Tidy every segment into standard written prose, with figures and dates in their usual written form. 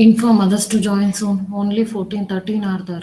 Inform others to join soon. Only 14-13 are there.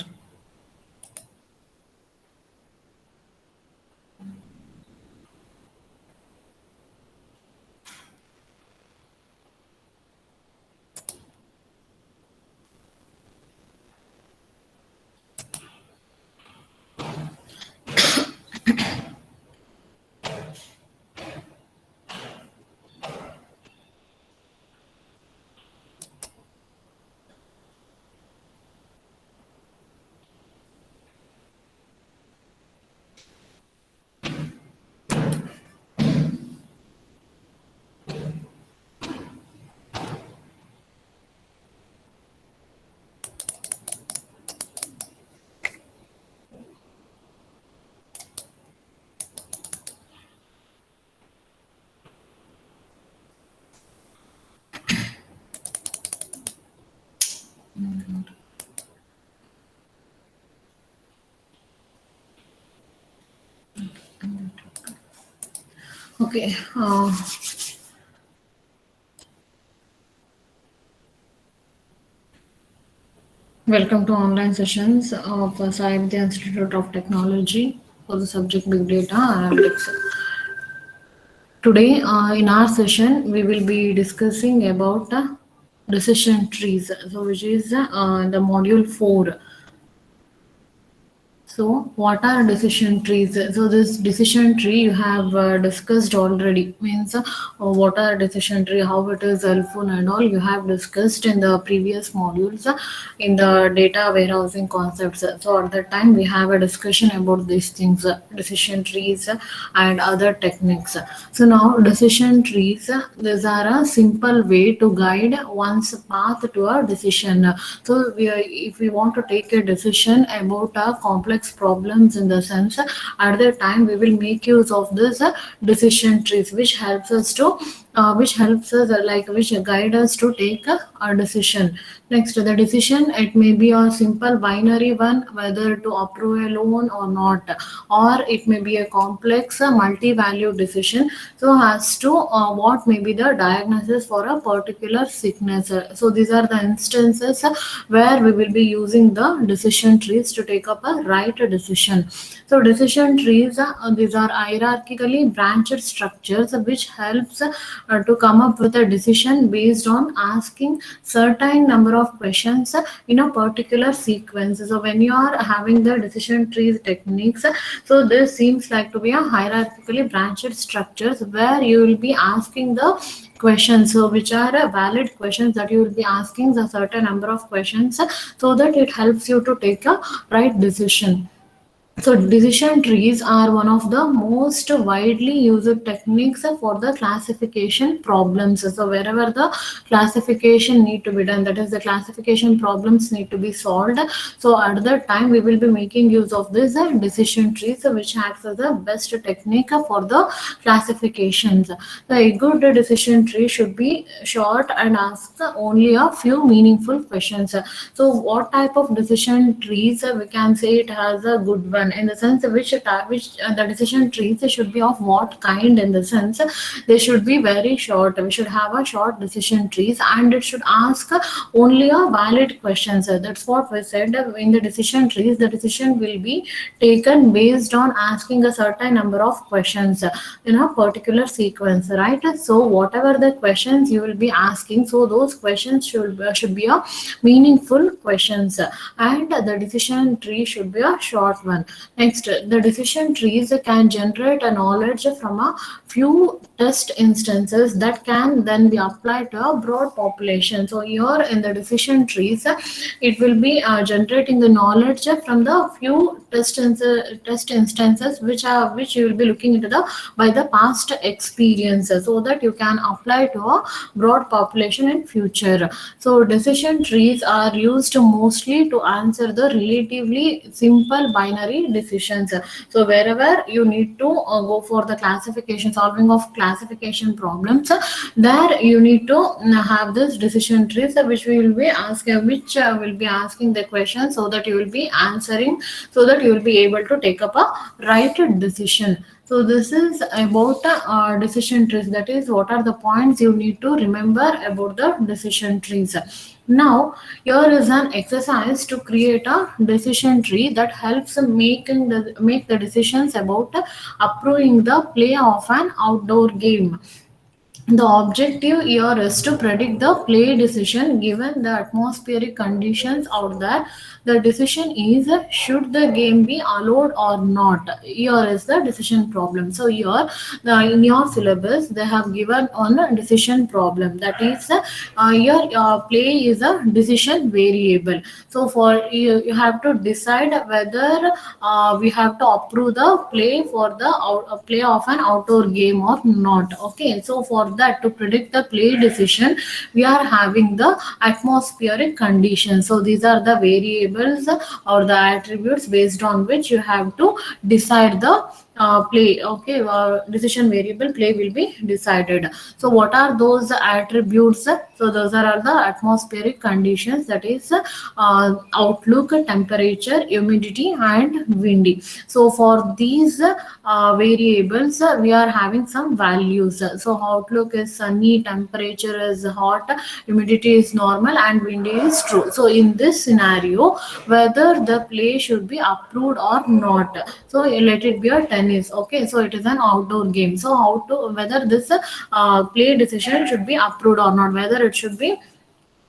Okay. Welcome to online sessions of Sahitya Institute of Technology for the subject Big Data Analytics. Today, in our session, we will be discussing about decision trees, so which is the module 4. So, what are decision trees? So, this decision tree you have discussed already. Means what are decision tree, how it is helpful, and all you have discussed in the previous modules in the data warehousing concepts. So, at that time we have a discussion about these things, decision trees and other techniques. So, now decision trees, these are a simple way to guide one's path to a decision. So, if we want to take a decision about a complex problems in the sense, at the time we will make use of this decision trees, which helps us to which guide us to take a decision. Next, the decision, it may be a simple binary one, whether to approve a loan or not, or it may be a complex multi-value decision. So as to what may be the diagnosis for a particular sickness. So these are the instances where we will be using the decision trees to take up a right decision. So decision trees, these are hierarchically branched structures which helps to come up with a decision based on asking certain number of questions in a particular sequence. So when you are having the decision trees techniques, so this seems like to be a hierarchically branched structures where you will be asking the questions, so which are valid questions that you will be asking a certain number of questions, so that it helps you to take a right decision. So decision trees are one of the most widely used techniques for the classification problems. So wherever the classification need to be done, that is the classification problems need to be solved. So at that time we will be making use of this decision trees, which acts as the best technique for the classifications. A good decision tree should be short and ask only a few meaningful questions. So what type of decision trees we can say it has a good one, in the sense which the decision trees should be of what kind, in the sense they should be very short. We should have a short decision trees and it should ask only a valid questions. That's what we said in the decision trees. The decision will be taken based on asking a certain number of questions in a particular sequence, right? So whatever the questions you will be asking, so those questions should be a meaningful questions, and the decision tree should be a short one. Next, the decision trees can generate a knowledge from a few test instances that can then be applied to a broad population. So here in the decision trees, it will be generating the knowledge from the few test instances which you will be looking into the by the past experiences, so that you can apply to a broad population in future. So decision trees are used mostly to answer the relatively simple binary decisions. So wherever you need to go for the classification, solving of classification problems, there you need to have this decision trees, which we will be asking, which will be asking the question, so that you will be answering, so that you will be able to take up a right decision. So this is about decision trees. That is, what are the points you need to remember about the decision trees. Now, here is an exercise to create a decision tree that helps make the decisions about approving the play of an outdoor game. The objective here is to predict the play decision given the atmospheric conditions out there. The decision is should the game be allowed or not. Here is the decision problem. So here in your syllabus they have given on a decision problem. That is here play is a decision variable. So for you have to decide whether we have to approve the play for the play of an outdoor game or not. Okay, so for that, to predict the play decision, we are having the atmospheric conditions. So these are the variables or the attributes based on which you have to decide the play. Okay, decision variable play will be decided. So what are those attributes? So those are the atmospheric conditions, that is outlook, temperature, humidity and windy. So for these variables we are having some values. So outlook is sunny, temperature is hot, humidity is normal and windy is true. So in this scenario, whether the play should be approved or not. So let it be a tennis. Okay, so it is an outdoor game. So how to whether this play decision should be approved or not, whether it should be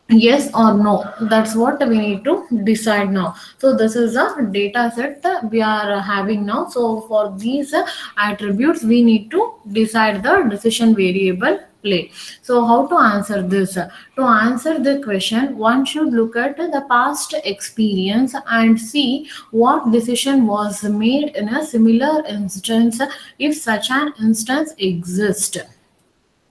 yes or no, that's what we need to decide now. So this is a data set we are having now. So for these attributes we need to decide the decision variable play. So how to answer this? To answer the question, one should look at the past experience and see what decision was made in a similar instance, if such an instance exists.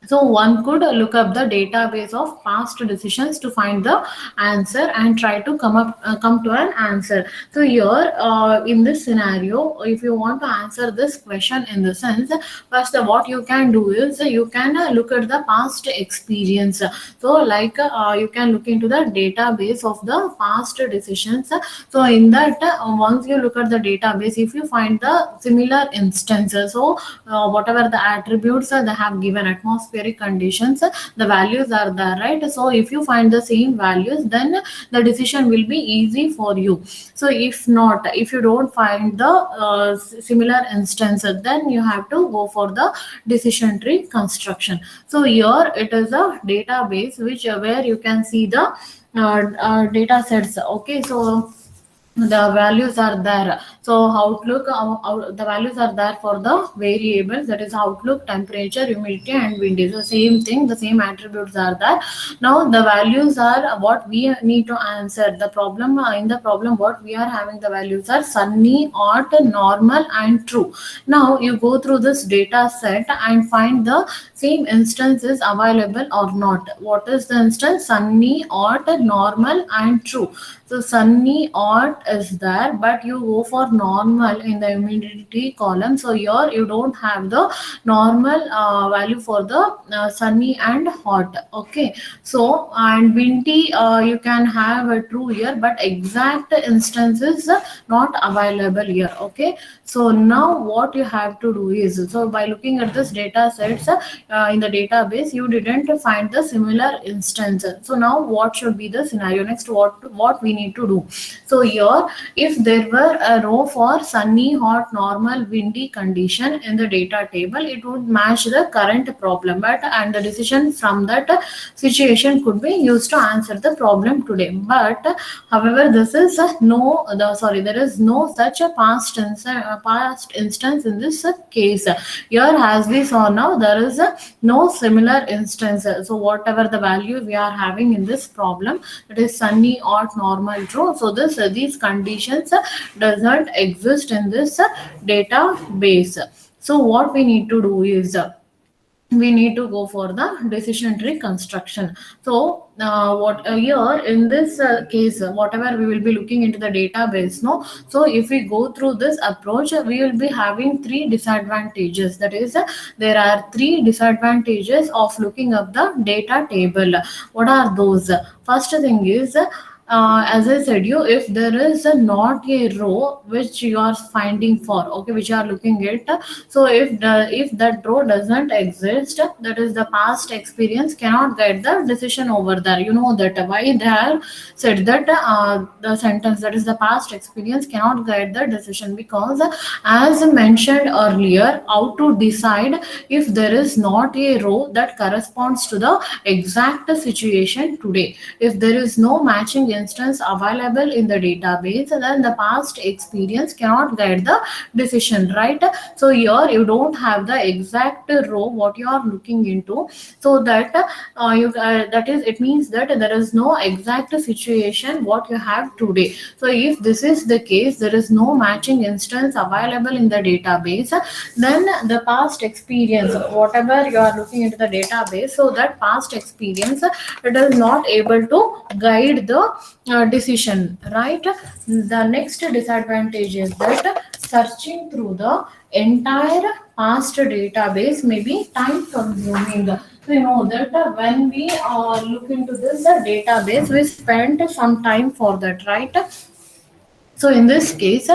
So one could look up the database of past decisions to find the answer and try to come to an answer. So here in this scenario, if you want to answer this question in the sense, first what you can do is you can look at the past experience. So like you can look into the database of the past decisions. So in that once you look at the database, if you find the similar instances, so whatever the attributes they have given, atmospheric conditions, the values are there, right? So if you find the same values, then the decision will be easy for you. So if not, if you don't find the similar instances, then you have to go for the decision tree construction. So here it is a database which where you can see the data sets. Okay, so the values are there. So outlook the values are there for the variables, that is outlook, temperature, humidity and wind. So same thing, the same attributes are there. Now the values are what we need to answer the problem. In the problem what we are having, the values are sunny, hot, normal and true. Now you go through this data set and find the same instance is available or not. What is the instance? Sunny, hot, normal and true. So sunny, hot is there, but you go for normal in the humidity column. So here you don't have the normal value for the sunny and hot. Okay, so and windy you can have a true here, but exact instances not available here. Okay, so now what you have to do is, so by looking at this data sets in the database, you didn't find the similar instance. So now what should be the scenario? Next, what we need to do? So here, if there were a row for sunny, hot, normal, windy condition in the data table, it would match the current problem, but and the decision from that situation could be used to answer the problem today. But however, this is there is no such a past instance in this case. Here, as we saw now, there is no similar instance. So whatever the value we are having in this problem, it is sunny, hot, normal, true. So these conditions does not exist in this database. So what we need to do is we need to go for the decision tree construction. So what here in this case, whatever we will be looking into the database, no. So if we go through this approach, we will be having three disadvantages. That is, there are three disadvantages of looking up the data table. What are those? First thing is as I said you, if there is a not a row which you are finding for, okay, which you are looking at, so if that row doesn't exist, that is the past experience cannot guide the decision over there. You know that why they have said that the sentence, that is the past experience cannot guide the decision, because as mentioned earlier, how to decide if there is not a row that corresponds to the exact situation today. If there is no matching instance available in the database, then the past experience cannot guide the decision, right? So here you don't have the exact row what you are looking into, so that that is, it means that there is no exact situation what you have today. So if this is the case, there is no matching instance available in the database, then the past experience, whatever you are looking into the database, so that past experience, it is not able to guide the decision, right? The next disadvantage is that searching through the entire past database may be time consuming. So you know that when we look into this database, we spent some time for that, right? So in this case,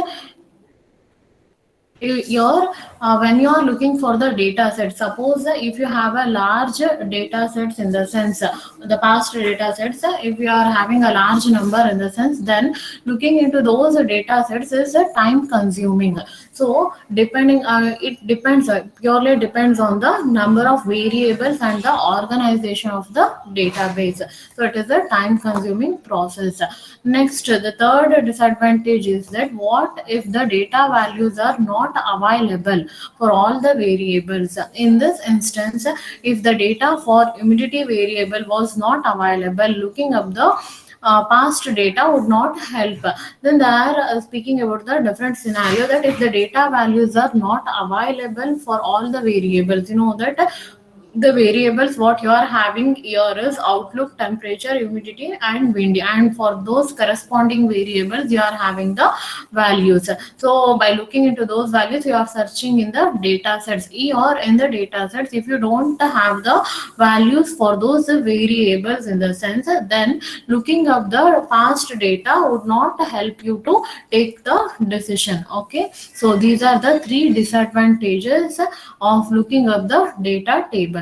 your when you are looking for the data set, suppose if you have a large data sets, in the sense the past data sets, if you are having a large number in the sense, then looking into those data sets is time consuming. So depending it depends, purely depends on the number of variables and the organization of the database. So it is a time consuming process. Next, the third disadvantage is that what if the data values are not available for all the variables? In this instance, if the data for humidity variable was not available, looking up the past data would not help. Then they are speaking about the different scenario, that if the data values are not available for all the variables, you know that the variables what you are having here is outlook, temperature, humidity and wind, and for those corresponding variables you are having the values. So by looking into those values, you are searching in the data sets, or in the data sets, if you don't have the values for those variables in the sense, then looking up the past data would not help you to take the decision. Okay, so these are the three disadvantages of looking up the data table.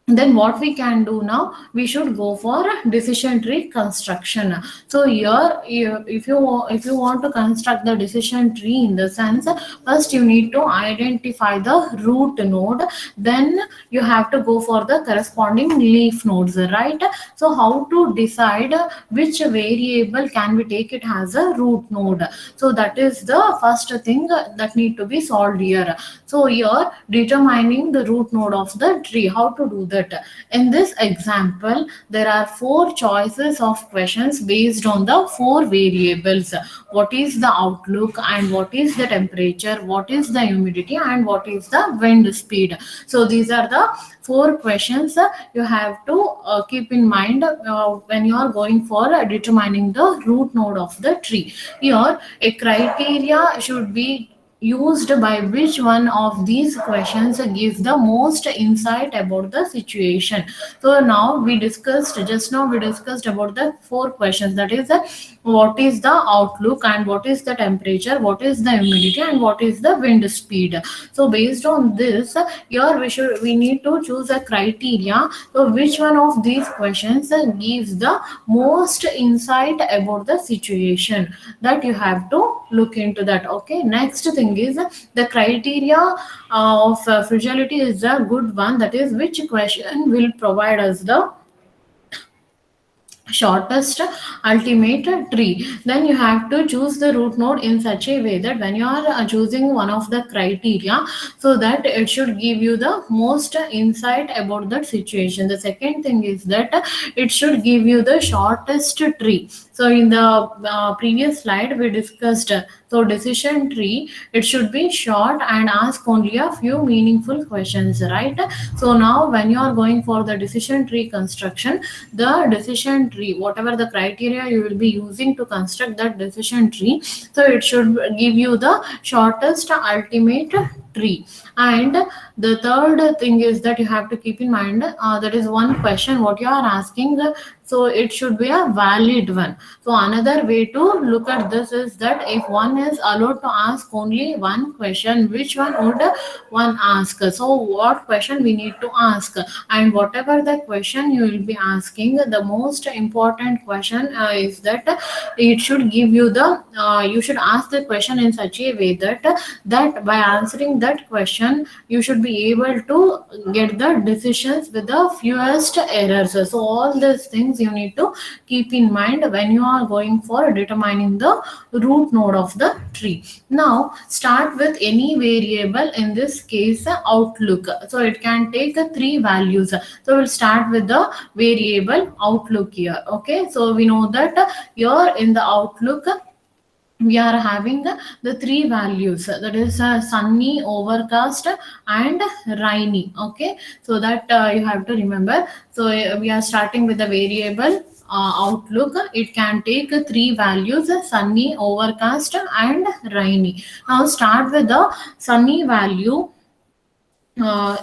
Then what we can do now, we should go for decision tree construction. So here, if you want to construct the decision tree, in the sense, first you need to identify the root node, then you have to go for the corresponding leaf nodes, right? So how to decide which variable can we take it as a root node? So that is the first thing that need to be solved here. So here, determining the root node of the tree, how to do that? In this example, there are four choices of questions based on the four variables. What is the outlook, and what is the temperature, what is the humidity, and what is the wind speed? So these are the four questions you have to keep in mind when you are going for determining the root node of the tree. Here, a criteria should be used by which one of these questions gives the most insight about the situation. So now we discussed, just now we discussed about the four questions, that is what is the outlook, and what is the temperature, what is the humidity, and what is the wind speed. So based on this, here we need to choose a criteria. So which one of these questions gives the most insight about the situation, that you have to look into that. Okay, next thing is the criteria of fragility is a good one, that is which question will provide us the shortest ultimate tree. Then you have to choose the root node in such a way that when you are choosing one of the criteria, so that it should give you the most insight about that situation. The second thing is that it should give you the shortest tree. So in the previous slide we discussed, so decision tree, it should be short and ask only a few meaningful questions, right? So now when you are going for the decision tree construction, the decision tree, whatever the criteria you will be using to construct that decision tree, so it should give you the shortest ultimate tree. And the third thing is that you have to keep in mind, that is one question what you are asking, so it should be a valid one. So another way to look at this is that if one is allowed to ask only one question, which one would one ask? So what question we need to ask, and whatever the question you will be asking, the most important question is that it should give you the you should ask the question in such a way that by answering that question you should be able to get the decisions with the fewest errors. So all these things you need to keep in mind when you are going for determining the root node of the tree. Now start with any variable, in this case outlook. So it can take three values. So we'll start with the variable outlook here. Okay, so we know that here in the outlook we are having the three values, that is sunny, overcast and rainy. Okay, so that you have to remember. So we are starting with the variable outlook. It can take three values: sunny, overcast and rainy. Now start with the sunny value,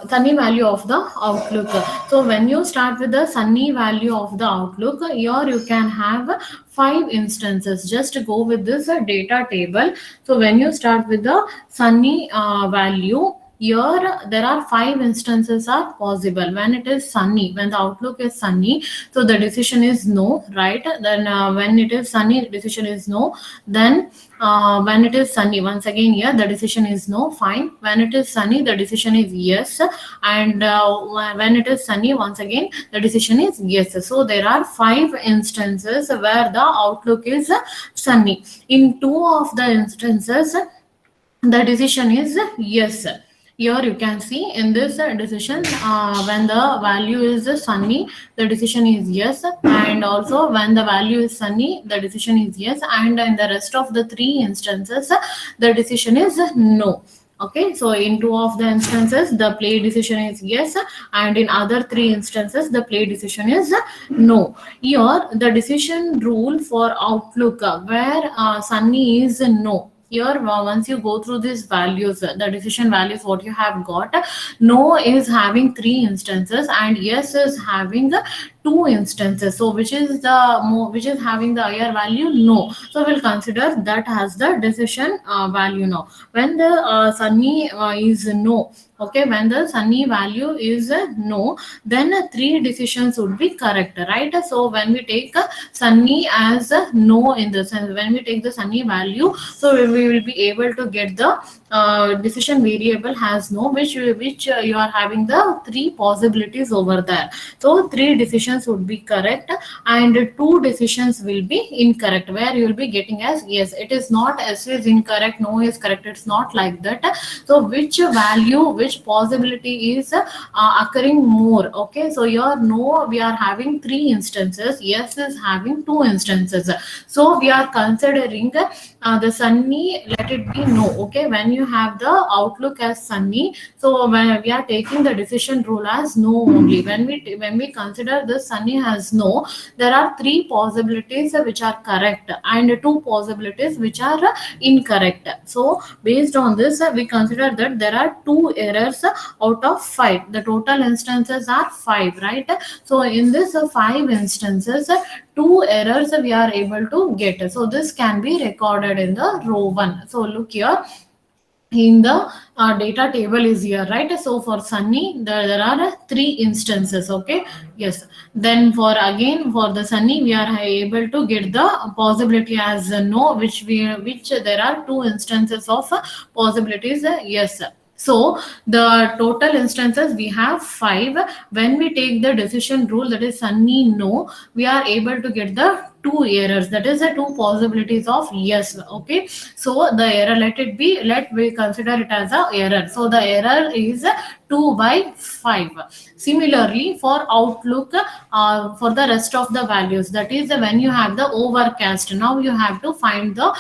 sunny value of the outlook. So when you start with the sunny value of the outlook, here you can have five instances. Just go with this data table. So when you start with the sunny value, here there are five instances are possible. When it is sunny, when the outlook is sunny, so the decision is no, right? Then when it is sunny, decision is no. Then when it is sunny, once again here the decision is no, fine. When it is sunny, the decision is yes. And when it is sunny, once again the decision is yes. So there are five instances where the outlook is sunny. In two of the instances the decision is yes. Here you can see in this decision, when the value is sunny, the decision is yes, and also when the value is sunny, the decision is yes, and in the rest of the three instances, the decision is no. Okay, so in two of the instances, the play decision is yes, and in other three instances, the play decision is no. Here, the decision rule for outlook, where sunny is no. Here once you go through these values, the decision values what you have got, no is having three instances and yes is having two instances. So which is which is having the higher value? No. So we'll consider that as the decision value now. When the sunny is no, okay, when the sunny value is no, then three decisions would be correct, right? So when we take sunny as no, in the sense when we take the sunny value, so we will be able to get the decision variable has no, which you are having the three possibilities over there. So three decisions would be correct and two decisions will be incorrect, where you will be getting as yes. It is not S is incorrect, no is correct. It's not like that. So which value, which possibility is occurring more? Okay, so here no, we are having three instances, yes is having two instances. So we are considering the sunny, let it be no. Okay, when you have the outlook as sunny, so when we are taking the decision rule as no only. When we consider the sunny as no, there are three possibilities which are correct and two possibilities which are incorrect. So based on this, we consider that there are two errors out of five. The total instances are five, right? So in this five instances, two errors we are able to get. So this can be recorded in the row 1. So look here, in the data table is here, right? So for sunny there are three instances. Okay, yes. Then for the sunny, we are able to get the possibility as no, which there are two instances of possibilities yes. So the total instances we have 5. When we take the decision rule, that is sunny no, we are able to get the two errors, that is the two possibilities of yes. Okay, so the error, let we consider it as a error. So the error is 2 by 5. Similarly for outlook, for the rest of the values, that is when you have the overcast, now you have to find the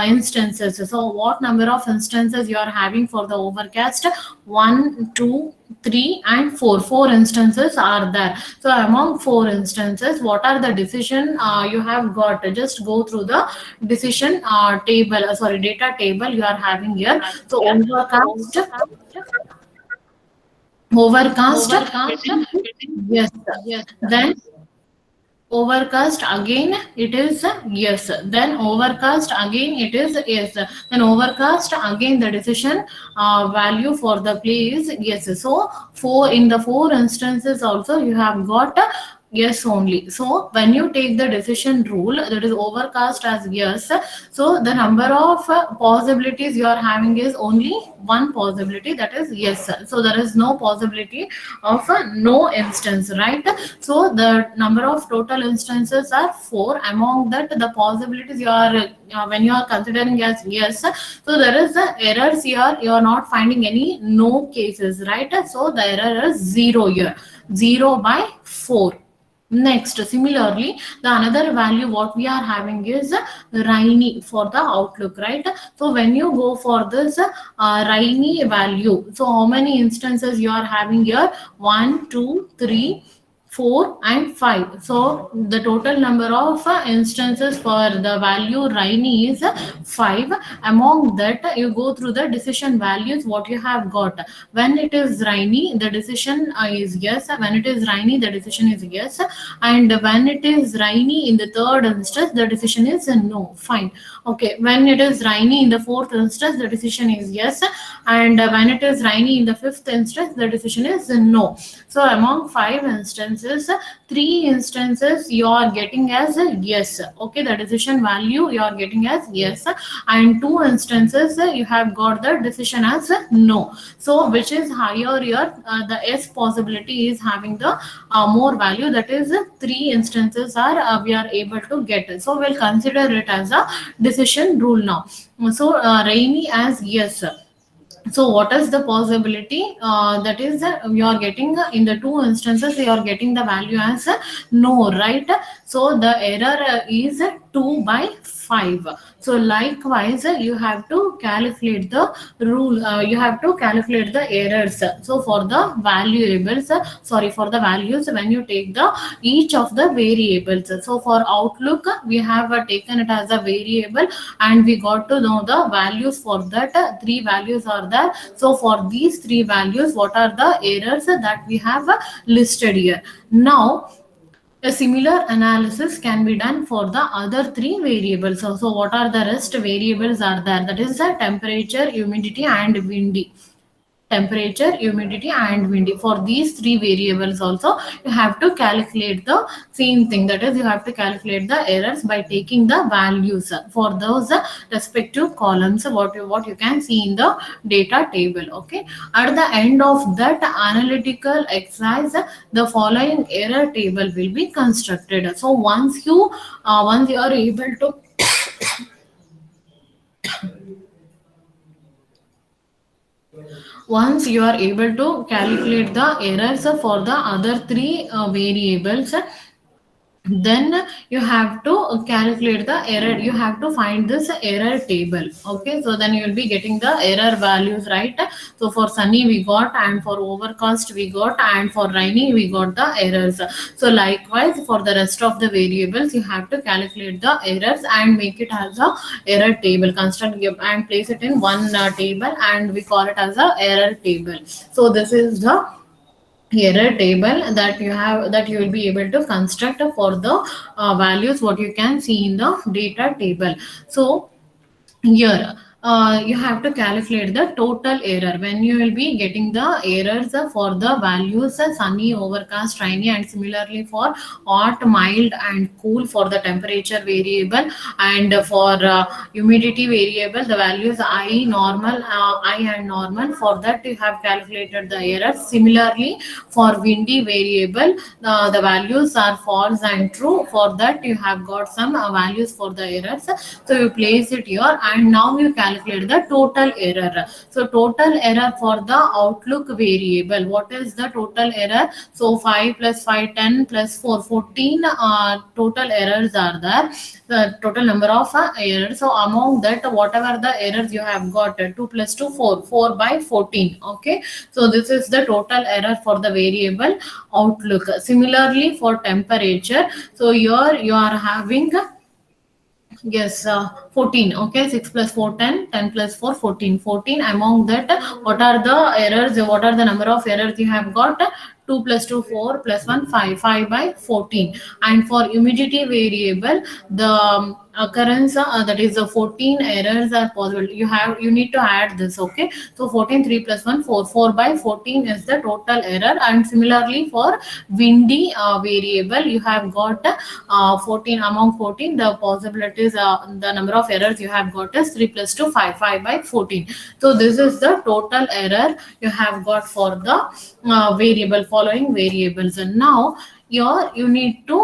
instances. So what number of instances you are having for the overcast? 1, 2, 3 and 4. Four instances are there. So among four instances, what are the decision you have got? Just go through the decision table, sorry, data table you are having here. So overcast, overcast, yes. Then overcast again it is yes, then overcast again it is yes, then overcast again the decision value for the play is yes. So four, in the four instances also you have got yes only. So when you take the decision rule that is overcast as yes, so the number of possibilities you are having is only one possibility, that is yes. So there is no possibility of no instance, right? So the number of total instances are four. Among that, the possibilities you are when you are considering as yes, so there is errors here. You are not finding any no cases, right? So the error is zero here, 0/4. Next, similarly, the another value what we are having is rainy for the outlook, right? So when you go for this rainy value, so how many instances you are having here? One, two, three, 4 and 5. So the total number of instances for the value rainy is 5. Among that, you go through the decision values what you have got. When it is rainy, the decision is yes. When it is rainy, the decision is yes. And when it is rainy in the third instance, the decision is no. Fine. Okay. When it is rainy in the fourth instance, the decision is yes. And when it is rainy in the fifth instance, the decision is no. So among five instances, three instances you are getting as a yes. Okay, the decision value you are getting as yes, and two instances you have got the decision as no. So which is higher here? The S possibility is having the more value. That is three instances are we are able to get. So we'll consider it as a decision rule now. So rainy as yes. So what is the possibility? That is you are getting in the two instances you are getting the value as no, right? So the error is 2/5. So likewise you have to calculate the rule, you have to calculate the errors. So for the variables, sorry, for the values when you take the each of the variables. So for outlook we have taken it as a variable, and we got to know the values for that. Three values are there. So for these three values, what are the errors that we have listed here? Now a similar analysis can be done for the other three variables. So what are the rest variables are there? That is the temperature, humidity and windy. Temperature, humidity and windy. For these three variables also you have to calculate the same thing, that is you have to calculate the errors by taking the values for those respective columns, what you can see in the data table. Okay, at the end of that analytical exercise, the following error table will be constructed. So once you are able to once you are able to calculate the errors for the other three variables, then you have to calculate the error, you have to find this error table. Okay, so then you will be getting the error values, right? So for sunny we got, and for overcast we got, and for rainy we got the errors. So likewise for the rest of the variables you have to calculate the errors and make it as a error table, construct and place it in one table, and we call it as a error table. So this is the error table that you have, that you will be able to construct for the values what you can see in the data table. So here you have to calculate the total error when you will be getting the errors for the values sunny, overcast, rainy, and similarly for hot, mild and cool for the temperature variable, and for humidity variable the values I and normal. For that you have calculated the error. Similarly for windy variable, the values are false and true. For that you have got some values for the errors. So you place it here, and now you calculate calculate the total error. So total error for the outlook variable. What is the total error? So 5 plus 5, 10 plus 4, 14 total errors are there. The total number of errors. So among that, whatever the errors you have got, 2 plus 2, 4, 4 by 14. Okay. So this is the total error for the variable outlook. Similarly for temperature, so here you are having yes, 14. Okay, 6 plus 4, 10, 10 plus 4, 14. 14. Among that, what are the errors? What are the number of errors you have got? 2 plus 2, 4 plus 1, 5. 5 by 14. And for humidity variable, the occurrence that is 14 errors are possible. You need to add this. Okay, so 14, 3 plus 1, 4. 4 by 14 is the total error. And similarly for windy variable, you have got 14. Among 14, the possibilities, the number of errors you have got is 3 plus 2, 5. 5 by 14. So this is the total error you have got for the variable, following variables. And now you need to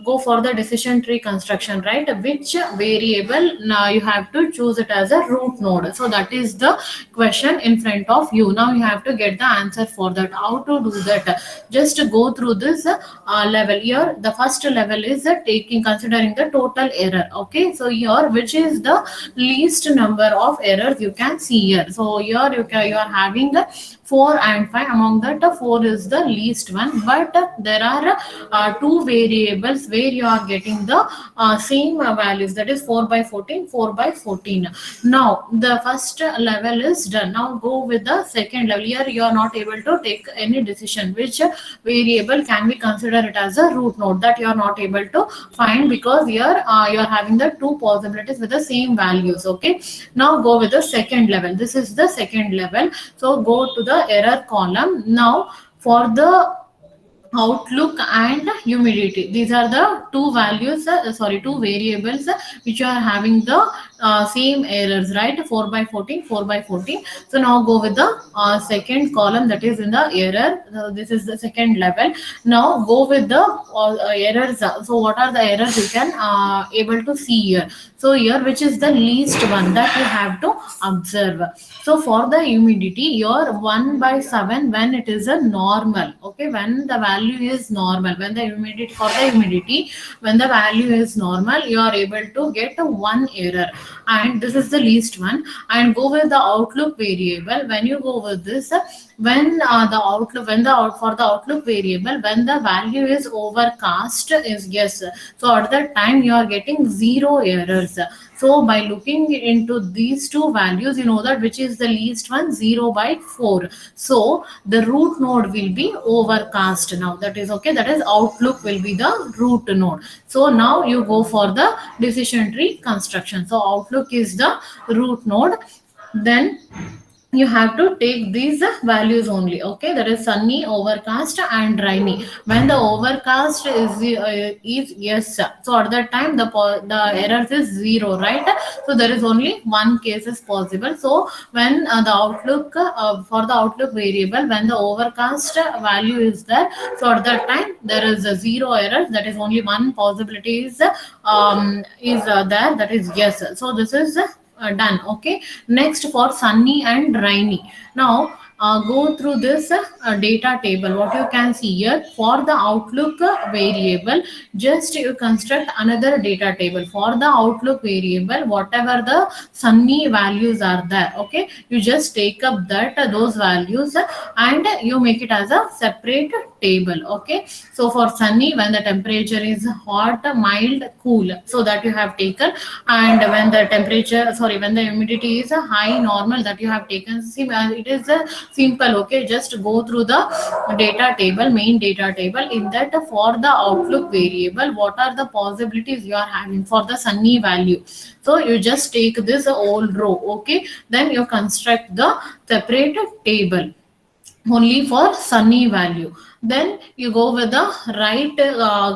go for the decision tree construction, right? Which variable now you have to choose it as a root node. So that is the question in front of you. Now you have to get the answer for that. How to do that? Just go through this level. Here the first level is considering the total error. Okay, so here which is the least number of errors you can see here. So here you are having 4 and 5. Among that, 4 is the least one, but there are two variables where you are getting the same values, that is 4 by 14, 4 by 14. Now the first level is done. Now go with the second level. Here you are not able to take any decision which variable can be considered it as a root node, that you are not able to find, because here you are having the two possibilities with the same values. Okay, now go with the second level. This is the second level. So go to the error column. Now for the outlook and humidity, these are the two values, two variables which are having the same errors, right? 4 by 14, 4 by 14. So now go with the second column, that is in the error. This is the second level. Now go with the errors. So what are the errors you can able to see here? So here which is the least one that you have to observe. So for the humidity, your 1 by 7 when it is a normal. Okay, when the value is normal, when the humidity, for the humidity, when the value is normal, you are able to get one error, and this is the least one. And go with the outlook variable. When you go with this, when the outlook, for the outlook variable, when the value is overcast is yes, so at that time you are getting 0 errors. So by looking into these two values, you know that which is the least one, 0 by 4. So the root node will be overcast. Now that is okay, that is outlook will be the root node. So now you go for the decision tree construction. So outlook is the root node. Then you have to take these values only. Okay, that is sunny, overcast and rainy. When the overcast is yes, so at that time the errors is 0, right? So there is only one case is possible. So when the outlook for the outlook variable, when the overcast value is there, so at that time there is a 0 error, that is only one possibility is there, that is yes. So this is done. Okay, next for sunny and rainy. Now go through this data table. What you can see here, for the outlook variable, just you construct another data table. For the outlook variable, whatever the sunny values are there, okay, you just take up that those values and you make it as a separate table. Okay, so for sunny, when the temperature is hot, mild, cool, so that you have taken. And when the temperature, when the humidity is a high, normal, that you have taken. See, it is a simple. Okay, just go through the data table, main data table. In that, for the outlook variable, what are the possibilities you are having for the sunny value? So you just take this whole row. Okay, then you construct the separate table only for sunny value. Then you go with the right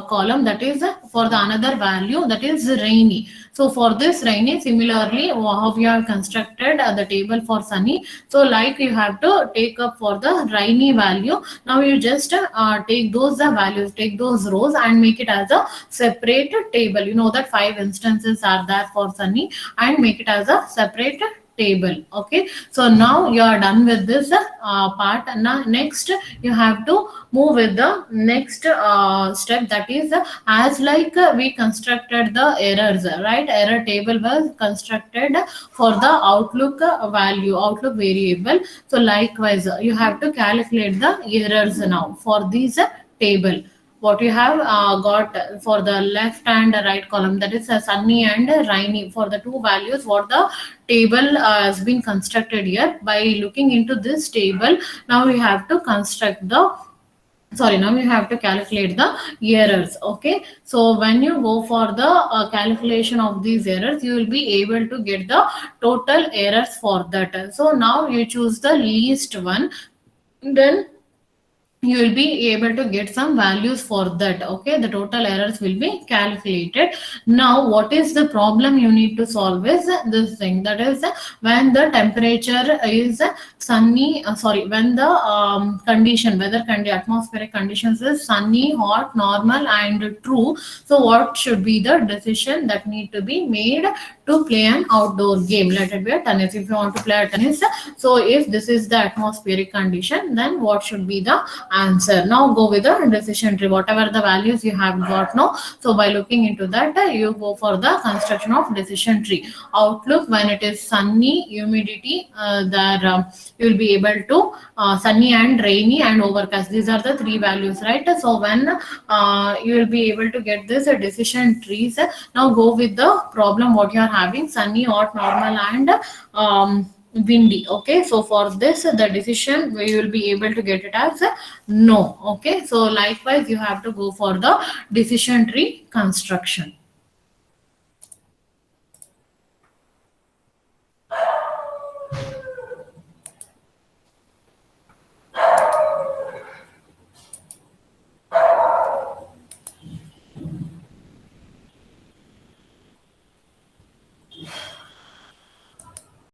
column, that is for the another value, that is rainy. So for this rainy, similarly, how we have constructed the table for sunny. So like you have to take up for the rainy value. Now you just take those values, take those rows and make it as a separate table. You know that five instances are there for sunny, and make it as a separate table. Okay, so now you are done with this part. Now next you have to move with the next step, that is as like we constructed the errors, right? Error table was constructed for the outlook value, outlook variable. So likewise you have to calculate the errors now for this table. What you have got for the left and right column, that is sunny and rainy, for the two values, what the table has been constructed here. By looking into this table, now we have to construct the, sorry, now you have to calculate the errors. Okay, so when you go for the calculation of these errors, you will be able to get the total errors for that. So now you choose the least one, then you will be able to get some values for that. Okay, the total errors will be calculated. Now what is the problem you need to solve is this thing, that is when the temperature is sunny, sorry, when the condition, weather condition, atmospheric conditions is sunny, hot, normal and true. So what should be the decision that need to be made to play an outdoor game? Let it be a tennis. If you want to play a tennis, so if this is the atmospheric condition, then what should be the answer? Now go with the decision tree, whatever the values you have got now. So by looking into that, you go for the construction of decision tree. Outlook, when it is sunny, humidity, there you will be able to sunny and rainy and overcast, these are the three values, right? So when you will be able to get this decision trees. Now go with the problem what you are having, sunny, hot, normal and windy. Okay, so for this the decision we will be able to get it as no. Okay, so likewise you have to go for the decision tree construction.